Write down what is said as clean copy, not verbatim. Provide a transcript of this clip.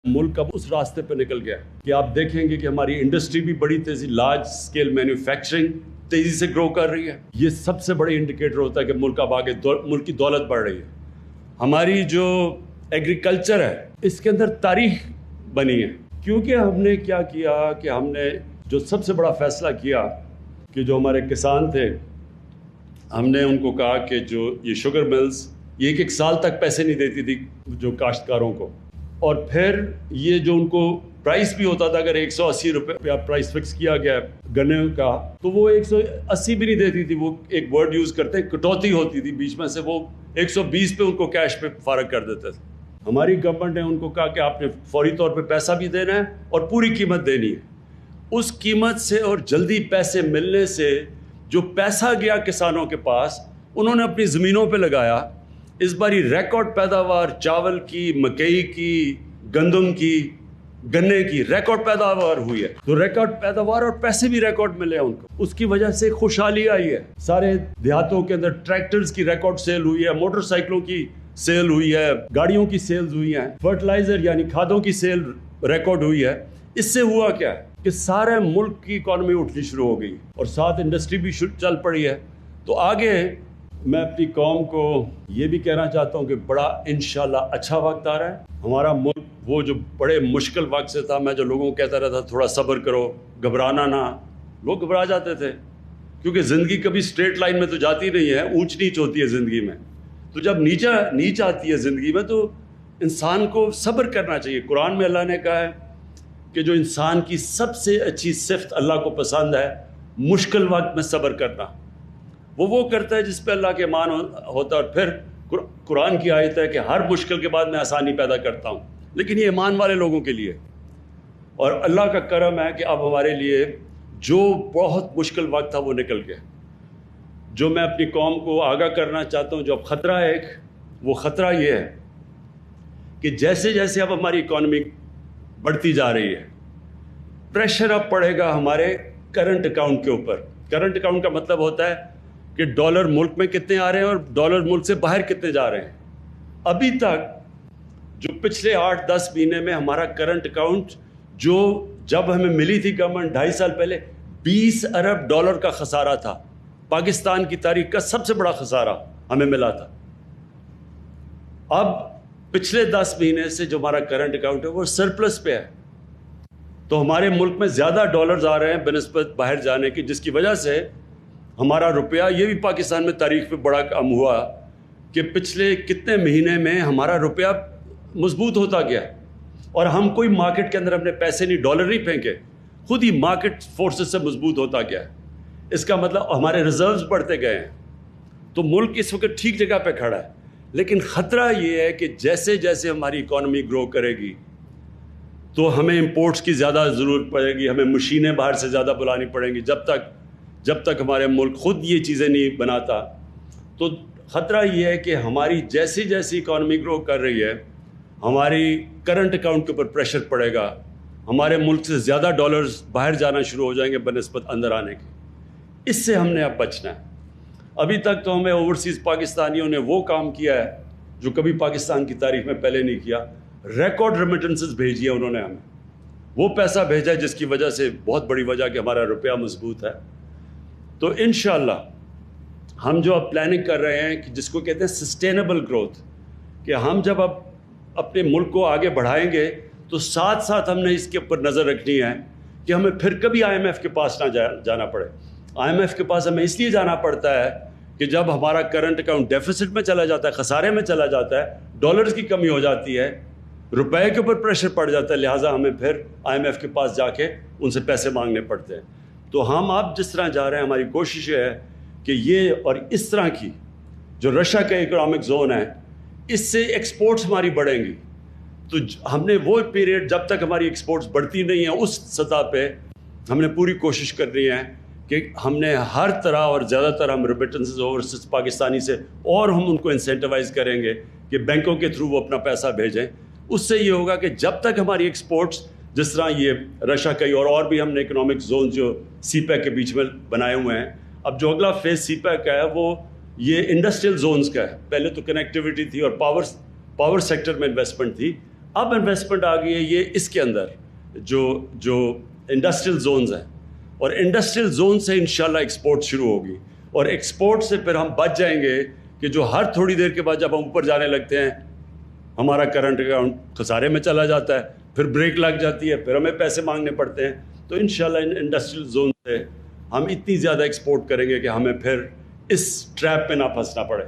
मुल्क अब उस रास्ते पर निकल गया कि आप देखेंगे कि हमारी इंडस्ट्री भी बड़ी तेजी, लार्ज स्केल मैन्युफैक्चरिंग तेजी से ग्रो कर रही है। ये सबसे बड़े इंडिकेटर होता है कि मुल्क अब आगे मुल्क की दौलत बढ़ रही है। हमारी जो एग्रीकल्चर है इसके अंदर तारीख बनी है, क्योंकि हमने क्या किया कि हमने जो सबसे बड़ा फैसला किया कि जो हमारे किसान थे, हमने उनको कहा कि जो ये शुगर मिल्स ये एक साल तक पैसे नहीं देती थी जो काश्तकारों को, और फिर ये जो उनको प्राइस भी होता था, अगर 180 रुपये प्राइस फिक्स किया गया गन्ने का, तो वो 180 भी नहीं देती थी। वो एक वर्ड यूज़ करते हैं, कटौती होती थी बीच में से, वो 120 पे उनको कैश पे फारग कर देते थे। हमारी गवर्नमेंट ने उनको कहा कि आपने फौरी तौर पे पैसा भी देना है और पूरी कीमत देनी है। उस कीमत से और जल्दी पैसे मिलने से जो पैसा गया किसानों के पास, उन्होंने अपनी ज़मीनों पे लगाया। इस बारी रिकॉर्ड पैदावार चावल की, मकई की, गंदम की, गन्ने की रिकॉर्ड पैदावार हुई है। तो रिकॉर्ड पैदावार और पैसे भी रिकॉर्ड मिले हैं उनको, उसकी वजह से खुशहाली आई है। सारे देहातों के अंदर ट्रैक्टर्स की रिकॉर्ड सेल हुई है, मोटरसाइकिलों की सेल हुई है, गाड़ियों की सेल्स हुई हैं, फर्टिलाइजर यानी खादों की सेल रिकॉर्ड हुई है। इससे हुआ क्या कि सारे मुल्क की इकॉनमी उठनी शुरू हो गई और साथ इंडस्ट्री भी चल पड़ी है। तो आगे मैं अपनी कौम को ये भी कहना चाहता हूँ कि बड़ा इंशाल्लाह अच्छा वक्त आ रहा है। हमारा मुल्क वो जो बड़े मुश्किल वक्त से था, मैं जो लोगों को कहता रहता थोड़ा सब्र करो, घबराना ना, लोग घबरा जाते थे, क्योंकि ज़िंदगी कभी स्ट्रेट लाइन में तो जाती नहीं है, ऊंच नीच होती है ज़िंदगी में। तो जब नीच आती है ज़िंदगी में तो इंसान को सब्र करना चाहिए। कुरान में अल्लाह ने कहा है कि जो इंसान की सबसे अच्छी सिफ्त अल्लाह को पसंद है, मुश्किल वक्त में सब्र करना। वो करता है जिस पे अल्लाह के ईमान होता है। और फिर कुरान की आयत है कि हर मुश्किल के बाद मैं आसानी पैदा करता हूँ, लेकिन ये ईमान वाले लोगों के लिए। और अल्लाह का करम है कि अब हमारे लिए जो बहुत मुश्किल वक्त था वो निकल गया। जो मैं अपनी कौम को आगाह करना चाहता हूँ, जो अब ख़तरा है वो ख़तरा ये है कि जैसे जैसे अब हमारी इकॉनमी बढ़ती जा रही है, प्रेशर अब पड़ेगा हमारे करंट अकाउंट के ऊपर। करंट अकाउंट का मतलब होता है कि डॉलर मुल्क में कितने आ रहे हैं और डॉलर मुल्क से बाहर कितने जा रहे हैं। अभी तक जो पिछले 8-10 महीने में हमारा करंट अकाउंट, जो जब हमें मिली थी गवर्नमेंट 2.5 साल पहले, 20 अरब डॉलर का खसारा था। पाकिस्तान की तारीख का सबसे बड़ा खसारा हमें मिला था। अब पिछले 10 महीने से जो हमारा करंट अकाउंट है वो सरप्लस पे है। तो हमारे मुल्क में ज़्यादा डॉलर्स आ रहे हैं बनिस्बत बाहर जाने की, जिसकी वजह से हमारा रुपया, ये भी पाकिस्तान में तारीख पे बड़ा कम हुआ कि पिछले कितने महीने में हमारा रुपया मजबूत होता गया। और हम कोई मार्केट के अंदर अपने पैसे नहीं, डॉलर नहीं फेंके, खुद ही मार्केट फोर्सेस से मजबूत होता गया। इसका मतलब हमारे रिजर्व्स बढ़ते गए हैं। तो मुल्क इस वक्त ठीक जगह पे खड़ा है। लेकिन ख़तरा ये है कि जैसे जैसे हमारी इकॉनमी ग्रो करेगी तो हमें इंपोर्ट्स की ज़्यादा ज़रूरत पड़ेगी, हमें मशीनें बाहर से ज़्यादा बुलानी पड़ेंगी। जब तक हमारे मुल्क खुद ये चीज़ें नहीं बनाता, तो ख़तरा ये है कि हमारी जैसी जैसी इकॉनमी ग्रो कर रही है, हमारी करंट अकाउंट के ऊपर प्रेशर पड़ेगा, हमारे मुल्क से ज़्यादा डॉलर्स बाहर जाना शुरू हो जाएंगे बनिस्बत अंदर आने के। इससे हमने अब बचना है। अभी तक तो हमें ओवरसीज़ पाकिस्तानियों ने वो काम किया है जो कभी पाकिस्तान की तारीख में पहले नहीं किया। रिकॉर्ड रेमिटेंसेस भेजी है उन्होंने, हमें वो पैसा भेजा है जिसकी वजह से बहुत बड़ी वजह कि हमारा रुपया मजबूत है। तो इंशाल्लाह हम जो अब प्लानिंग कर रहे हैं कि जिसको कहते हैं सस्टेनेबल ग्रोथ, कि हम जब अब अपने मुल्क को आगे बढ़ाएंगे तो साथ साथ हमने इसके ऊपर नज़र रखनी है कि हमें फिर कभी IMF के पास ना जाना पड़े। IMF के पास हमें इसलिए जाना पड़ता है कि जब हमारा करंट अकाउंट डेफिसिट में चला जाता है, खसारे में चला जाता है, डॉलर्स की कमी हो जाती है, रुपए के ऊपर प्रेशर पड़ जाता है, लिहाजा हमें फिर IMF के पास जाके उनसे पैसे मांगने पड़ते हैं। तो हम अब जिस तरह जा रहे हैं, हमारी कोशिश है कि ये और इस तरह की जो रशिया का इकोनॉमिक जोन है, इससे एक्सपोर्ट्स हमारी बढ़ेंगी। तो हमने वो पीरियड, जब तक हमारी एक्सपोर्ट्स बढ़ती नहीं है, उस सतह पे हमने पूरी कोशिश करनी है कि हमने हर तरह और ज़्यादातर हम रेमिटेंसेस ओवरसीज पाकिस्तानी से, और हम उनको इंसेंटिवाइज करेंगे कि बैंकों के थ्रू वो अपना पैसा भेजें। उससे ये होगा कि जब तक हमारी एक्सपोर्ट्स, जिस तरह ये रशिया का और भी हमने इकोनॉमिक जोन जो CPEC के बीच में बनाए हुए हैं, अब जो अगला फेज CPEC का है वो ये इंडस्ट्रियल जोन्स का है। पहले तो कनेक्टिविटी थी और पावर सेक्टर में इन्वेस्टमेंट थी, اب انویسٹمنٹ آ گئی ہے یہ اس کے اندر جو انڈسٹریل زونز ہیں، اور انڈسٹریل زون سے انشاءاللہ ایکسپورٹ شروع ہوگی، اور ایکسپورٹ سے پھر ہم بچ جائیں گے کہ جو ہر تھوڑی دیر کے بعد جب ہم اوپر جانے لگتے ہیں ہمارا کرنٹ اکاؤنٹ خسارے میں چلا جاتا ہے، پھر بریک لگ جاتی ہے، پھر ہمیں پیسے مانگنے پڑتے ہیں. تو انشاءاللہ ان انڈسٹریل زون سے ہم اتنی زیادہ ایکسپورٹ کریں گے کہ ہمیں پھر اس ٹریپ پہ نہ پھنسنا پڑے.